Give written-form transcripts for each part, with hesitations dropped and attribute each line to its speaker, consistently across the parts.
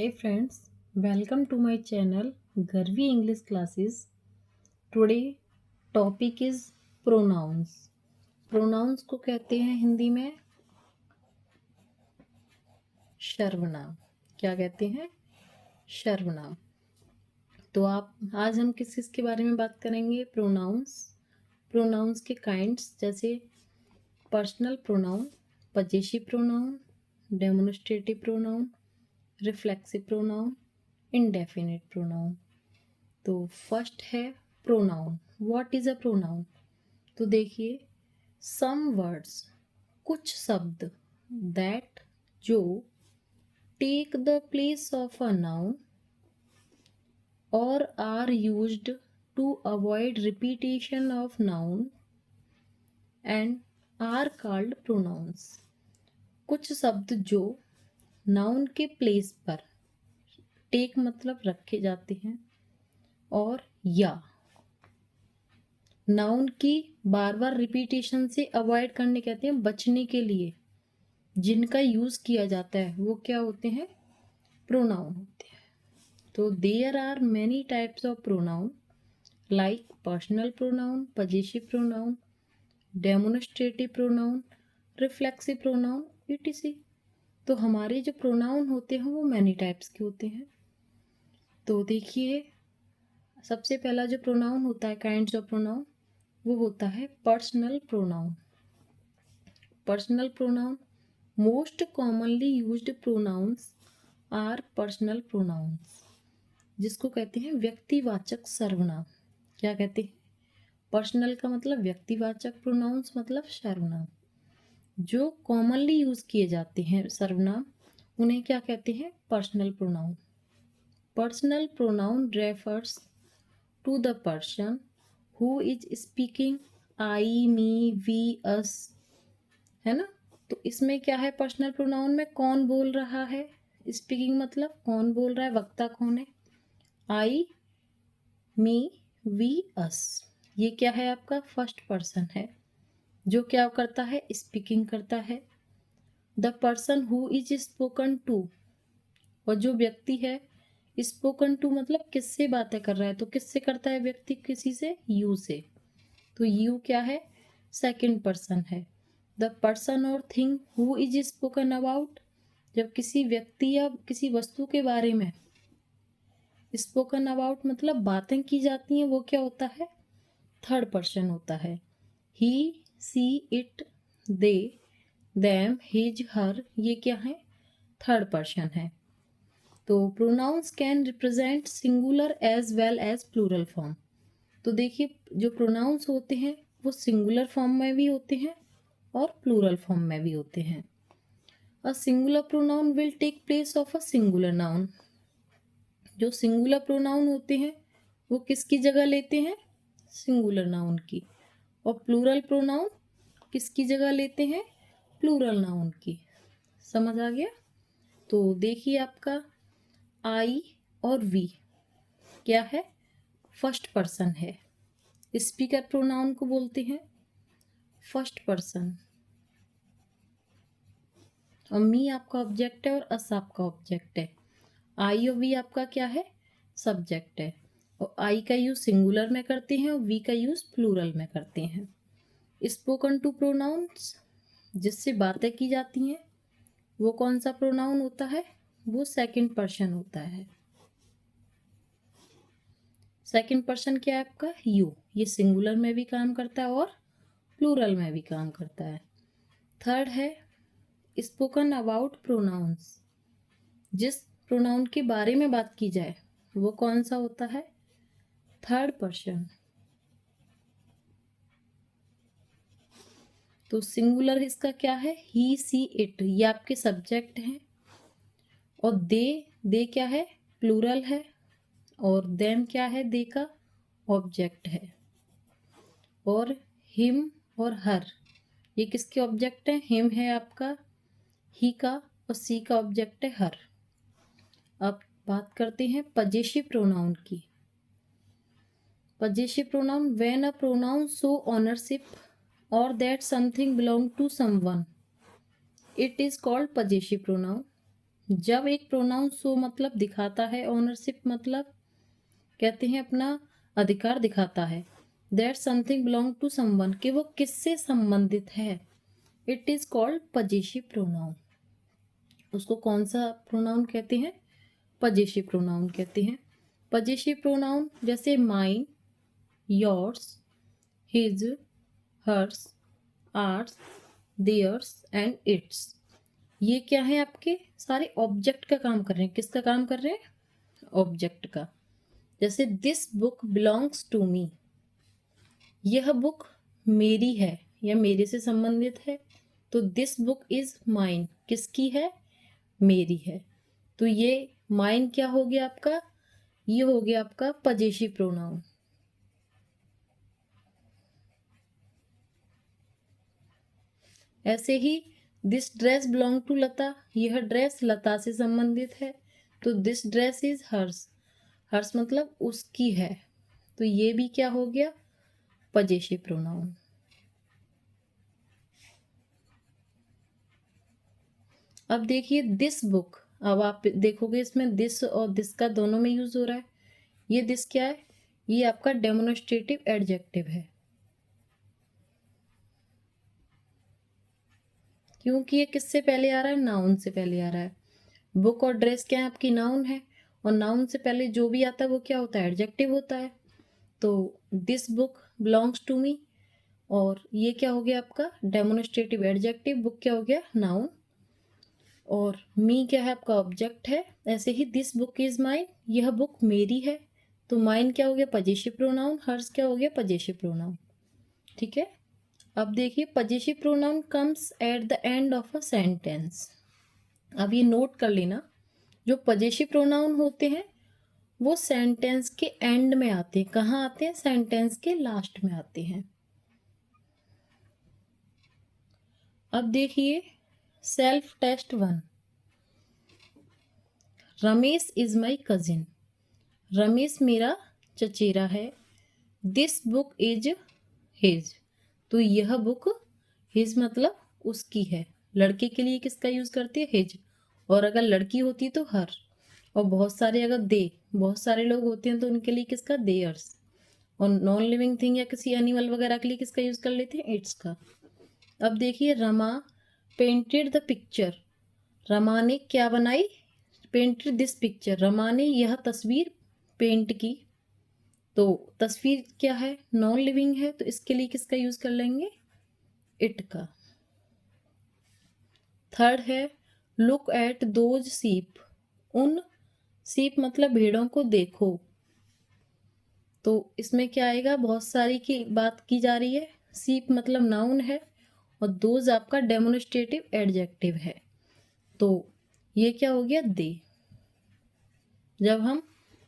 Speaker 1: Hey friends, welcome to my channel Garvi English Classes. Today topic is pronouns. Pronouns को कहते हैं हिंदी में सर्वनाम. क्या कहते हैं? सर्वनाम. तो आज हम किसके बारे में बात करेंगे? प्रोनाउंस. प्रोनाउंस के काइंड्स जैसे personal pronoun, possessive pronoun, demonstrative pronoun, reflexive pronoun, indefinite pronoun. तो फर्स्ट है pronoun. What is a pronoun? तो देखिए, सम वर्ड्स, कुछ शब्द, दैट जो take the place of a noun और are used to avoid repetition of noun and are called pronouns. कुछ शब्द जो नाउन के प्लेस पर टेक मतलब रखे जाते हैं और या नाउन की बार बार रिपीटेशन से अवॉइड करने कहते हैं, बचने के लिए जिनका यूज किया जाता है वो क्या होते हैं? प्रोनाउन होते हैं. तो there are many types of pronoun like personal pronoun, possessive pronoun, demonstrative pronoun, reflexive pronoun, etc. तो हमारे जो प्रोनाउन होते हैं वो मैनी टाइप्स के होते हैं. तो देखिए, सबसे पहला जो प्रोनाउन होता है, काइंड्स ऑफ प्रोनाउन, वो होता है personal pronoun. Personal pronoun, most commonly used pronouns are personal pronouns, जिसको कहते हैं व्यक्तिवाचक सर्वनाम. क्या कहते हैं? पर्सनल का मतलब व्यक्तिवाचक, प्रोनाउंस मतलब सर्वनाम. जो कॉमनली यूज किए जाते हैं सर्वनाम, उन्हें क्या कहते हैं? Personal pronoun. Personal pronoun refers to the person who is speaking, I, me, we, us, है ना. तो इसमें क्या है? पर्सनल प्रोनाउन में कौन बोल रहा है? स्पीकिंग मतलब कौन बोल रहा है, वक्ता कौन है? आई, मी, वी, अस. ये क्या है? आपका फर्स्ट पर्सन है जो क्या करता है? स्पीकिंग करता है. The person who is spoken to, और जो व्यक्ति है, स्पोकन टू मतलब किससे बातें कर रहा है, तो किससे करता है व्यक्ति? किसी से, यू से. तो यू क्या है? सेकंड पर्सन है. द पर्सन और thing who is spoken about, जब किसी व्यक्ति या किसी वस्तु के बारे में स्पोकन अबाउट मतलब बातें की जाती हैं, वो क्या होता है? थर्ड पर्सन होता है. He, she, it, they, them, his, her, ये क्या है? थर्ड पर्सन है. तो pronouns can represent singular as well as plural form. तो देखिए, जो प्रोनाउंस होते हैं वो सिंगुलर फॉर्म में भी होते हैं और प्लूरल फॉर्म में भी होते हैं. A singular pronoun will take place of a singular noun. जो सिंगुलर प्रोनाउन होते हैं वो किसकी जगह लेते हैं? सिंगुलर नाउन की. और प्लूरल प्रोनाउन किसकी जगह लेते हैं? प्लूरल नाउन की. समझ आ गया? तो देखिए, आपका आई और वी क्या है? फर्स्ट पर्सन है. स्पीकर प्रोनाउन को बोलते हैं फर्स्ट पर्सन. और मी आपका ऑब्जेक्ट है और अस आपका ऑब्जेक्ट है. आई और वी आपका क्या है? सब्जेक्ट है. और आई का यूज सिंगुलर में करते हैं और वी का यूज प्लूरल में करते हैं. स्पोकन टू प्रोनाउंस, जिससे बातें की जाती हैं, वो कौन सा प्रोनाउन होता है? वो सेकंड पर्सन होता है. सेकंड पर्सन क्या है आपका? यू. ये सिंगुलर में भी काम करता है और प्लूरल में भी काम करता है. थर्ड है स्पोकन अबाउट प्रोनाउंस. जिस प्रोनाउन के बारे में बात की जाए वो कौन सा होता है? Third person. तो सिंगुलर इसका क्या है? ही, सी, इट, ये आपके सब्जेक्ट हैं. और दे क्या है? प्लूरल है. और देम क्या है? दे का ऑब्जेक्ट है. और हिम और हर, ये किसके ऑब्जेक्ट है? हिम है आपका, ही का, और सी का ऑब्जेक्ट है हर. अब बात करते हैं पजेसिव प्रोनाउन की. Possessive pronoun, when a pronoun show ownership और that something belong to someone, it is called possessive pronoun. जब एक प्रोनाउन सो मतलब दिखाता है, ओनरशिप मतलब कहते हैं अपना अधिकार दिखाता है, that something belong to someone, कि वो किससे संबंधित है, it is called possessive pronoun. उसको कौन सा प्रोनाउन कहते हैं? पजेसिव प्रोनाउन कहते हैं। पजेसिव प्रोनाउन जैसे mine, yours, his, hers, ours, theirs and its, ये क्या है? आपके सारे ऑब्जेक्ट का काम कर रहे हैं। किसका काम कर रहे हैं? ऑब्जेक्ट का। जैसे this book belongs to me, यह बुक मेरी है या मेरे से संबंधित है। तो दिस बुक इज माइन, किसकी है? मेरी है। तो ये माइन क्या हो गया आपका? ये हो गया आपका पजेसिव प्रोनाउन। ऐसे ही this dress belong to Lata, यह ड्रेस लता से संबंधित है। तो this dress is hers, hers मतलब उसकी है। तो ये भी क्या हो गया? Possessive pronoun. अब देखिए दिस बुक, अब आप देखोगे इसमें दिस और दिस का दोनों में यूज हो रहा है। ये दिस क्या है? ये आपका डेमोन्स्ट्रेटिव एडजेक्टिव है, क्योंकि ये किससे पहले आ रहा है? नाउन से पहले आ रहा है। बुक और ड्रेस क्या है? आपकी नाउन है, और नाउन से पहले जो भी आता है वो क्या होता है? एडजेक्टिव होता है। तो this book belongs to me, और ये क्या हो गया आपका? Demonstrative adjective. बुक क्या हो गया? नाउन, और मी क्या है? आपका ऑब्जेक्ट है। ऐसे ही दिस बुक इज माइन, यह बुक मेरी है। तो माइन क्या हो गया? Possessive pronoun. हर्स क्या हो गया? Possessive pronoun. ठीक है। अब देखिए possessive pronoun comes at the end of a sentence. अब ये नोट कर लेना, जो पजेसिव प्रोनाउन होते हैं वो सेंटेंस के एंड में आते हैं। कहाँ आते हैं? सेंटेंस के लास्ट में आते हैं। अब देखिए self test 1, Ramesh is my cousin, Ramesh मेरा चचेरा है। दिस बुक इज हिज, तो यह बुक हिज मतलब उसकी है। लड़के के लिए किसका यूज करती है? हिज। और अगर लड़की होती तो हर। और बहुत सारे अगर बहुत सारे लोग होते हैं तो उनके लिए किसका? देयर्स। और नॉन लिविंग थिंग या किसी एनिमल वगैरह के लिए किसका यूज कर लेते हैं? इट्स का। अब देखिए Rama painted the picture, Rama ने क्या बनाई? पेंटेड दिस पिक्चर, रमा ने यह तस्वीर पेंट की। तो तस्वीर क्या है? नॉन लिविंग है, तो इसके लिए किसका यूज कर लेंगे? इट का। थर्ड है लुक एट दोज सीप, उन सीप मतलब भेड़ों को देखो। तो इसमें क्या आएगा? बहुत सारी की बात की जा रही है। सीप मतलब नाउन है, और दोज आपका डेमोन्स्ट्रेटिव एडजेक्टिव है। तो ये क्या हो गया? दे। जब हम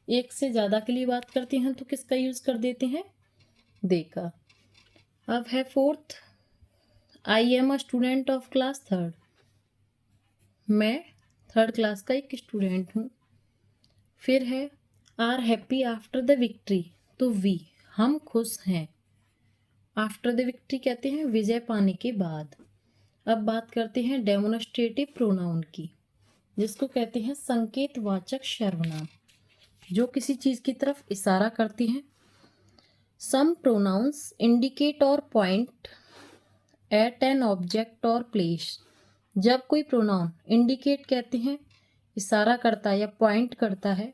Speaker 1: एक से ज्यादा के लिए बात करते हैं तो किसका यूज कर देते हैं? दे का। अब है fourth, I am a student of class third, मैं थर्ड क्लास का एक स्टूडेंट हूँ। फिर है are happy after the victory, तो वी हम खुश हैं। आफ्टर द विक्ट्री कहते हैं विजय पाने के बाद। अब बात करते हैं डेमोन्स्ट्रेटिव प्रोनाउन की, जिसको कहते हैं संकेतवाचक सर्वनाम, जो किसी चीज की तरफ इशारा करती हैं। सम प्रोनाउंस इंडिकेट और पॉइंट एट एन ऑब्जेक्ट और प्लेस। जब कोई प्रोनाउन इंडिकेट कहते हैं इशारा करता है या पॉइंट करता है,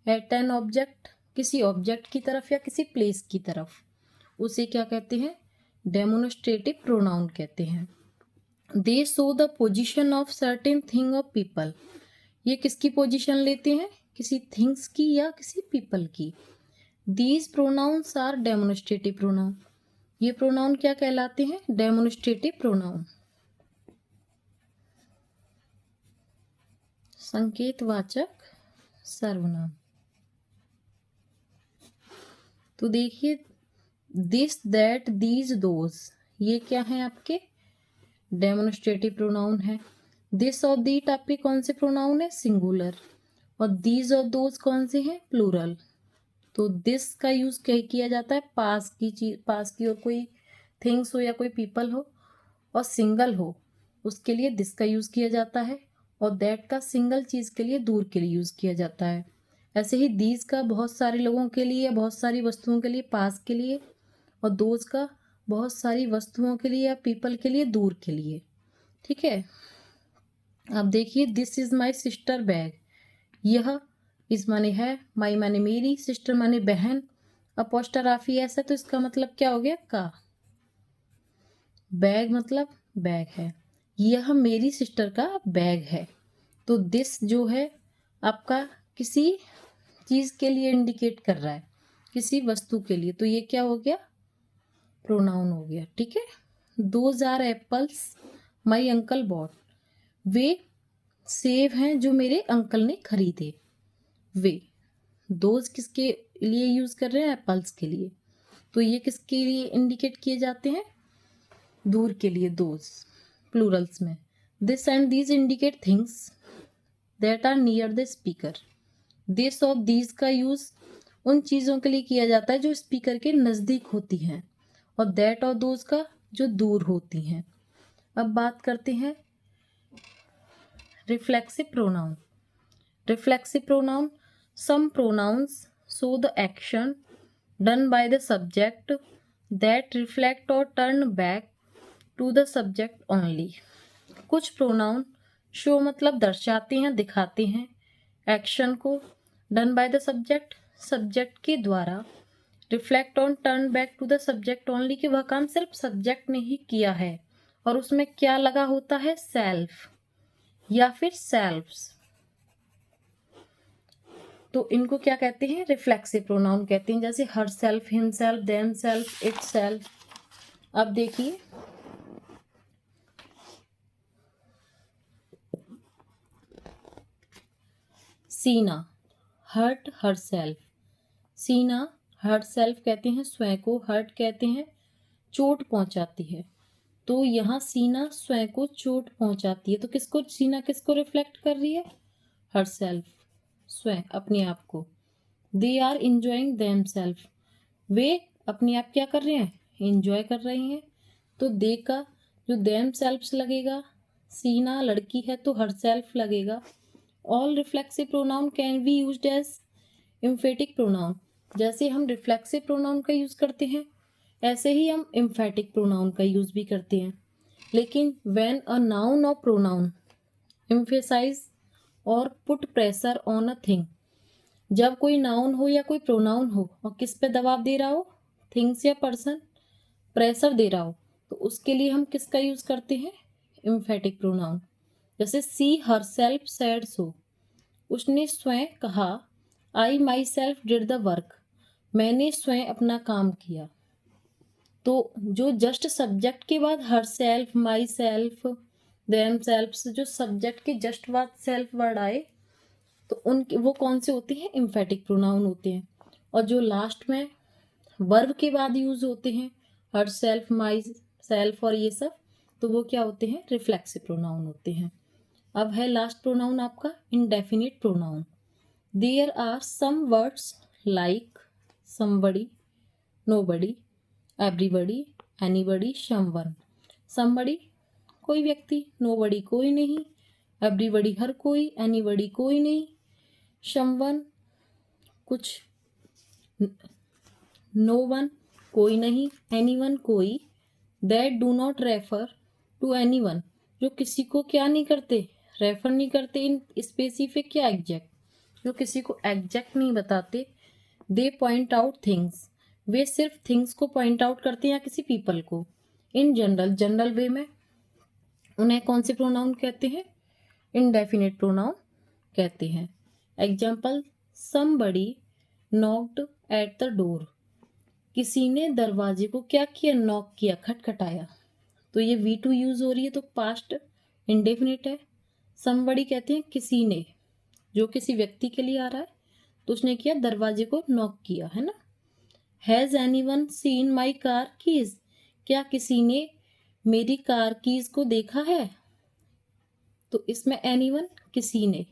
Speaker 1: एट एन ऑब्जेक्ट किसी ऑब्जेक्ट की तरफ या किसी प्लेस की तरफ, उसे क्या कहते हैं? डेमोन्स्ट्रेटिव प्रोनाउन कहते हैं। दे show the position of certain thing of people, ये किसकी पोजिशन लेते हैं? किसी थिंग्स की या किसी पीपल की। These pronouns are demonstrative pronoun, ये प्रोनाउन क्या कहलाते हैं? डेमोन्स्ट्रेटिव प्रोनाउन, संकेतवाचक सर्वनाम। तो देखिए दिस दैट दीज दोज, ये क्या है? आपके डेमोन्स्ट्रेटिव प्रोनाउन है। दिस और दीट आपके कौन से प्रोनाउन है? सिंगुलर। और दीज और दोज कौन से हैं? प्लूरल। तो दिस का यूज किया जाता है पास की चीज, पास की और कोई थिंग्स हो या कोई पीपल हो और सिंगल हो, उसके लिए दिस का यूज किया जाता है। और दैट का सिंगल चीज़ के लिए, दूर के लिए यूज़ किया जाता है। ऐसे ही दीज का बहुत सारे लोगों के लिए, बहुत सारी वस्तुओं के लिए, पास के लिए, और दोज का बहुत सारी वस्तुओं के लिए या पीपल के लिए, दूर के लिए। ठीक है। अब देखिए, this is my sister bag. यह इस माने है, माई माने मेरी, सिस्टर माने बहन, अपोस्टराफी ऐसा, तो इसका मतलब क्या हो गया, का। बैग मतलब बैग है, यह मेरी सिस्टर का बैग है। तो दिस जो है आपका किसी चीज के लिए इंडिकेट कर रहा है, किसी वस्तु के लिए, तो ये क्या हो गया, प्रोनाउन हो गया। ठीक है। Those are apples my uncle bought. वे सेब हैं जो मेरे अंकल ने खरीदे। वे, दोज किसके लिए यूज कर रहे हैं, एप्पल्स के लिए, तो ये किसके लिए इंडिकेट किए जाते हैं, दूर के लिए, दोज प्लूरल्स में। This and these indicate things that are near the speaker. This और दीज का यूज उन चीजों के लिए किया जाता है जो स्पीकर के नजदीक होती हैं, और दैट और दोज का जो दूर होती हैं। अब बात करते हैं reflexive pronoun. Reflexive pronoun, some pronouns show the action done by the subject that reflect और turn back to the subject only. कुछ प्रोनाउन शो मतलब दर्शाते हैं, दिखाते हैं, एक्शन को, done by the subject, subject के द्वारा, reflect on turn back to the subject only, कि वह काम सिर्फ सब्जेक्ट ने ही किया है, और उसमें क्या लगा होता है, सेल्फ या फिर सेल्फ्स। तो इनको क्या कहते हैं, रिफ्लेक्सिव प्रोनाउन कहते हैं, जैसे her self, him self, them self, it self. अब देखिए, सीना, हर्ट हर सेल्फ। सीना हर्ट सेल्फ कहते हैं, स्वयं को, हर्ट कहते हैं चोट पहुंचाती है। तो यहाँ सीना स्वयं को चोट पहुंचाती है, तो किसको, सीना किसको रिफ्लेक्ट कर रही है, हर सेल्फ, स्वयं, अपने आप को। They are enjoying themselves, वे अपने आप क्या कर रहे हैं, इंजॉय कर रही हैं। तो दे का जो देम सेल्फ्स लगेगा, सीना लड़की है तो हर सेल्फ लगेगा। All reflexive pronoun can be used as emphatic pronoun. जैसे हम रिफ्लेक्सिव प्रोनाउन का यूज करते हैं, ऐसे ही हम एम्फेटिक प्रोनाउन का यूज भी करते हैं। लेकिन व्हेन अ नाउन और प्रोनाउन एम्फेसाइज और put pressure on a thing, जब कोई नाउन हो या कोई प्रोनाउन हो और किस पे दबाव दे रहा हो, थिंग्स या पर्सन, प्रेशर दे रहा हो, तो उसके लिए हम किसका यूज करते हैं, एम्फेटिक प्रोनाउन। जैसे सी हर सेल्फ सैड सो, उसने स्वयं कहा, I myself did the work, मैंने स्वयं अपना काम किया। तो जो जस्ट सब्जेक्ट के बाद her self, my self, them self, जो सब्जेक्ट के जस्ट बाद सेल्फ वर्ड आए, तो उनके वो कौन से होते हैं, एम्फेटिक प्रोनाउन होते हैं। और जो लास्ट में वर्ब के बाद यूज होते हैं, हर सेल्फ, माई सेल्फ और ये सब, तो वो क्या होते हैं, रिफ्लेक्सिव प्रोनाउन होते हैं। अब है लास्ट प्रोनाउन आपका indefinite pronoun. There are some words like somebody, nobody, everybody, anybody, someone. Somebody कोई व्यक्ति, नोबडी कोई नहीं, एवरीबडी हर कोई, एनीबडी कोई नहीं, समवन कुछ, नो वन कोई नहीं, एनीवन कोई, that do not refer to anyone जो किसी को क्या नहीं करते, रेफर नहीं करते, इन स्पेसिफिक या एग्जैक्ट, जो किसी को एग्जैक्ट नहीं बताते। दे पॉइंट आउट थिंग्स, वे सिर्फ थिंग्स को पॉइंट आउट करते हैं या किसी पीपल को। इन जनरल, जनरल वे में उन्हें कौन से प्रोनाउन कहते हैं, इनडेफिनिट प्रोनाउन कहते हैं। Example, somebody knocked at the door, किसी ने दरवाजे को क्या किया, नॉक किया, खटखटाया। तो ये V2 यूज हो रही है, तो पास्ट इंडेफिनिट है। समबडी कहते हैं किसी ने, जो किसी व्यक्ति के लिए आ रहा है, तो उसने किया, दरवाजे को नॉक किया, है ना। Has anyone seen my car keys, क्या किसी ने मेरी कार कीज को देखा है, तो इसमें एनीवन किसी ने,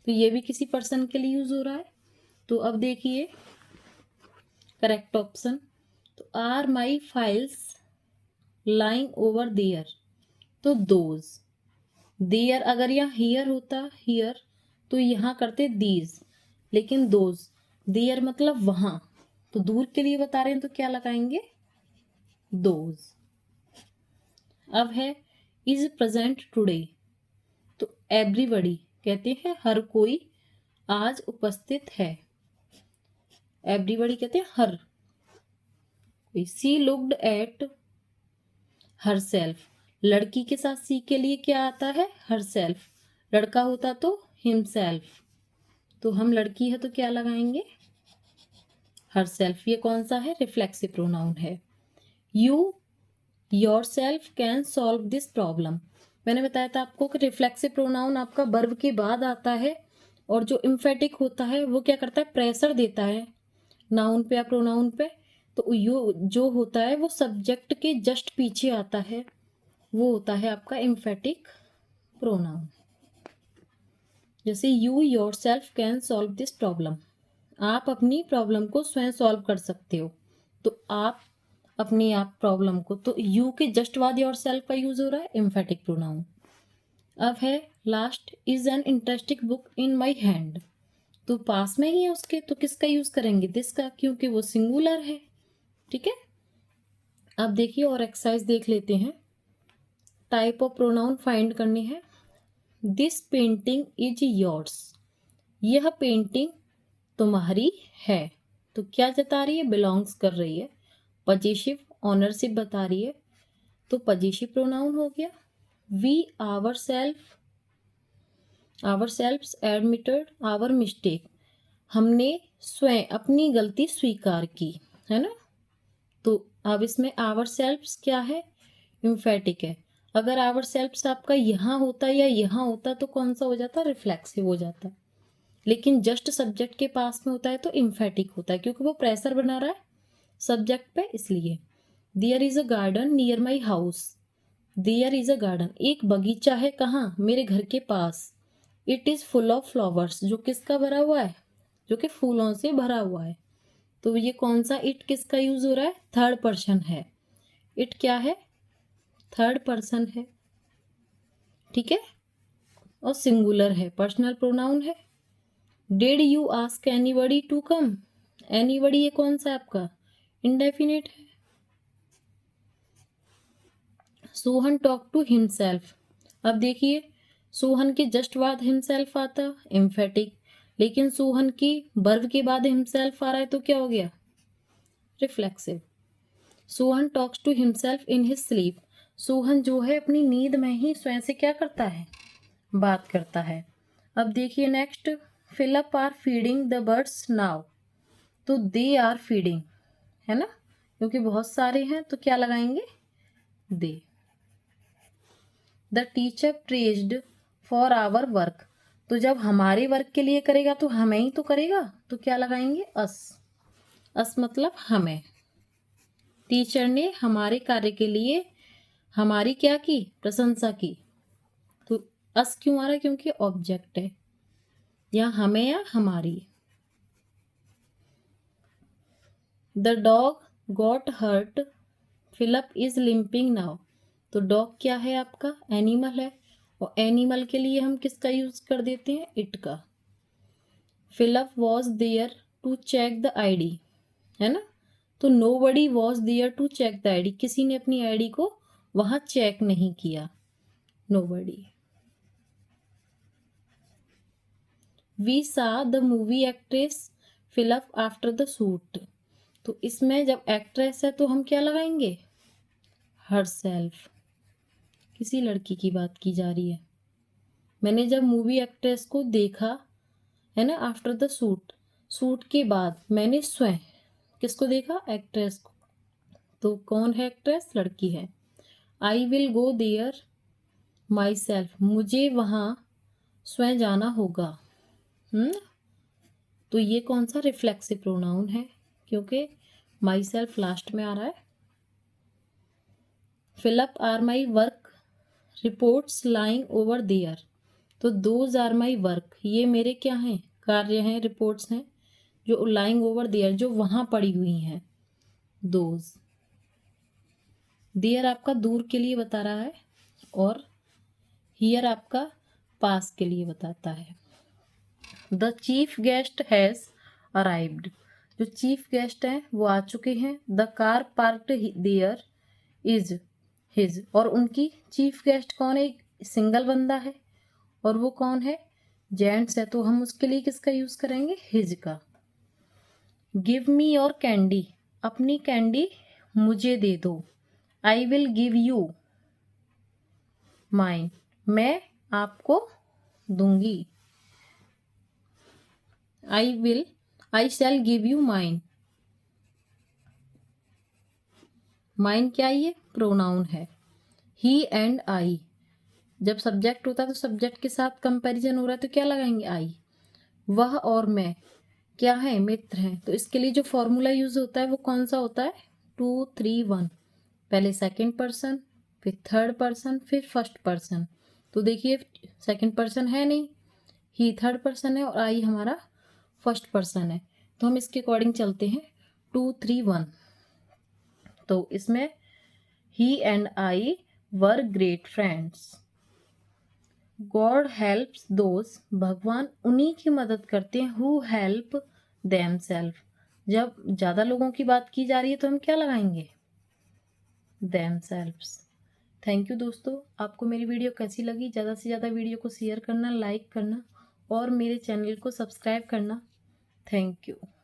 Speaker 1: तो ये भी किसी पर्सन के लिए यूज हो रहा है। तो अब देखिए करेक्ट ऑप्शन, तो are my files lying over there, तो दोज, देयर अगर यहाँ हियर होता, हियर, तो यहाँ करते दीज, लेकिन दोज। देयर मतलब वहां, तो दूर के लिए बता रहे हैं तो क्या लगाएंगे, दोज। अब है इज प्रेजेंट टुडे, तो एवरीबडी कहते हैं हर कोई आज उपस्थित है, एवरीबडी कहते हैं हर कोई। सी लुक्ड एट हर सेल्फ, लड़की के साथ सी के लिए क्या आता है, हर सेल्फ। लड़का होता तो हिमसेल्फ, तो हम लड़की है तो क्या लगाएंगे, हर सेल्फ। ये कौन सा है, रिफ्लेक्सिव प्रोनाउन है। You your self can solve this problem, मैंने बताया था आपको कि रिफ्लेक्सिव प्रोनाउन आपका वर्ब के बाद आता है, और जो इम्फेटिक होता है वो क्या करता है, प्रेशर देता है नाउन पे या प्रोनाउन पे। तो यू जो होता है वो सब्जेक्ट के जस्ट पीछे आता है, वो होता है आपका इम्फेटिक प्रोनाउन। जैसे you your self can solve this problem, आप अपनी प्रॉब्लम को स्वयं सॉल्व कर सकते हो, तो आप अपनी आप प्रॉब्लम को, तो यू के जस्ट बाद योर सेल्फ का यूज हो रहा है, इम्फेटिक प्रोनाउन। अब है last, is an interesting book in my hand, तो पास में ही है उसके, तो किसका यूज करेंगे, दिस का, क्योंकि वो सिंगुलर है। ठीक है, अब देखिए और एक्सरसाइज देख लेते हैं। टाइप ऑफ प्रोनाउन फाइंड करनी है। दिस पेंटिंग इज योर्स, यह पेंटिंग तुम्हारी है, तो क्या जता रही है, बिलोंग्स कर रही है। पजेसिव ऑनरशिप बता रही है, तो पजेसिव प्रोनाउन हो गया। We our self admitted our mistake, हमने स्वयं अपनी गलती स्वीकार की, है ना। तो अब इसमें आवर सेल्फ्स क्या है, इम्फेटिक है। अगर आवर सेल्फ्स आपका यहाँ होता या यहाँ होता तो कौन सा हो जाता, रिफ्लेक्सिव हो जाता। लेकिन जस्ट सब्जेक्ट के पास में होता है तो इम्फेटिक होता है, क्योंकि वो प्रेशर बना रहा है सब्जेक्ट पे, इसलिए। There is a garden near my house, there is a garden, एक बगीचा है, कहाँ, मेरे घर के पास। It is full of flowers, जो किसका भरा हुआ है, जो कि फूलों से भरा हुआ है। तो ये कौन सा इट किसका यूज हो रहा है, थर्ड पर्सन है। इट क्या है, थर्ड पर्सन है। ठीक है, और सिंगुलर है, पर्सनल प्रोनाउन है। Did you ask anybody to come, anybody ये कौन सा है आपका, इंडेफिनिट है। सोहन टॉक टू हिमसेल्फ, अब देखिए सोहन के जस्ट बाद हिमसेल्फ आता, एम्फेटिक, लेकिन सोहन की वर्ब के बाद हिमसेल्फ आ रहा है तो क्या हो गया, reflexive. Sohan talks to himself in his sleep, Sohan जो है अपनी नींद में ही स्वयं से क्या करता है, बात करता है। अब देखिए next, fill up are feeding the birds now, तो दे आर फीडिंग, है ना, क्योंकि बहुत सारे हैं तो क्या लगाएंगे, they. The teacher praised for our work, तो जब हमारे वर्क के लिए करेगा तो हमें ही तो करेगा, तो क्या लगाएंगे, अस। अस मतलब हमें, टीचर ने हमारे कार्य के लिए हमारी क्या की, प्रशंसा की। तो अस क्यों आ रहा है, क्योंकि ऑब्जेक्ट है, या हमें या हमारी। The dog got hurt, fill up is limping now, तो डॉग क्या है आपका, एनिमल है, और एनिमल के लिए हम किसका यूज कर देते हैं, इट का। Fill up was there to check the ID, है ना, तो nobody was there to check the ID, किसी ने अपनी आईडी को वहां चेक नहीं किया, nobody. We saw the movie actress fill up after the shoot, तो इसमें जब एक्ट्रेस है तो हम क्या लगाएंगे, हर सेल्फ, किसी लड़की की बात की जा रही है। मैंने जब मूवी एक्ट्रेस को देखा, है ना, आफ्टर द शूट, शूट के बाद मैंने स्वयं किसको देखा, एक्ट्रेस को, तो कौन है एक्ट्रेस, लड़की है। I will go there myself, मुझे वहाँ स्वयं जाना होगा। तो ये कौन सा, रिफ्लेक्सिव प्रोनाउन है, क्योंकि माई सेल्फ लास्ट में आ रहा है। Fill up are my work reports lying over there, तो दोज आर माई वर्क, ये मेरे क्या हैं, कार्य हैं, रिपोर्ट्स हैं, जो लाइंग ओवर देयर, जो वहां पड़ी हुई हैं, दोज। देयर आपका दूर के लिए बता रहा है, और हियर आपका पास के लिए बताता है। The chief guest has arrived, जो चीफ गेस्ट हैं वो आ चुके हैं। The car parked there is his, और उनकी चीफ गेस्ट कौन है? एक सिंगल बंदा है और वो कौन है? जेंट्स है, तो हम उसके लिए किसका यूज करेंगे? हिज का। गिव मी योर कैंडी, अपनी कैंडी मुझे दे दो। I will give you mine, मैं आपको दूंगी। I shall give you mine, mine क्या ये? प्रोनाउन है। ही एंड आई, जब सब्जेक्ट होता है तो सब्जेक्ट के साथ कंपैरिजन हो रहा है तो क्या लगाएंगे? आई। वह और मैं क्या है? मित्र हैं, तो इसके लिए जो फॉर्मूला यूज होता है वो कौन सा होता है? 2 3 1, पहले सेकंड पर्सन, फिर थर्ड पर्सन, फिर फर्स्ट पर्सन। तो देखिए सेकंड पर्सन है नहीं, ही थर्ड पर्सन है और आई हमारा फर्स्ट पर्सन है, तो हम इसके अकॉर्डिंग चलते हैं 2 3 1। तो इसमें ही and I were great friends. God helps those, भगवान उन्हीं की मदद करते हैं हु हेल्प देम सेल्फ। जब ज़्यादा लोगों की बात की जा रही है तो हम क्या लगाएंगे? देम सेल्फ्स। थैंक यू दोस्तों, आपको मेरी वीडियो कैसी लगी? ज़्यादा से ज़्यादा वीडियो को शेयर करना, लाइक करना और मेरे चैनल को सब्सक्राइब करना। Thank you.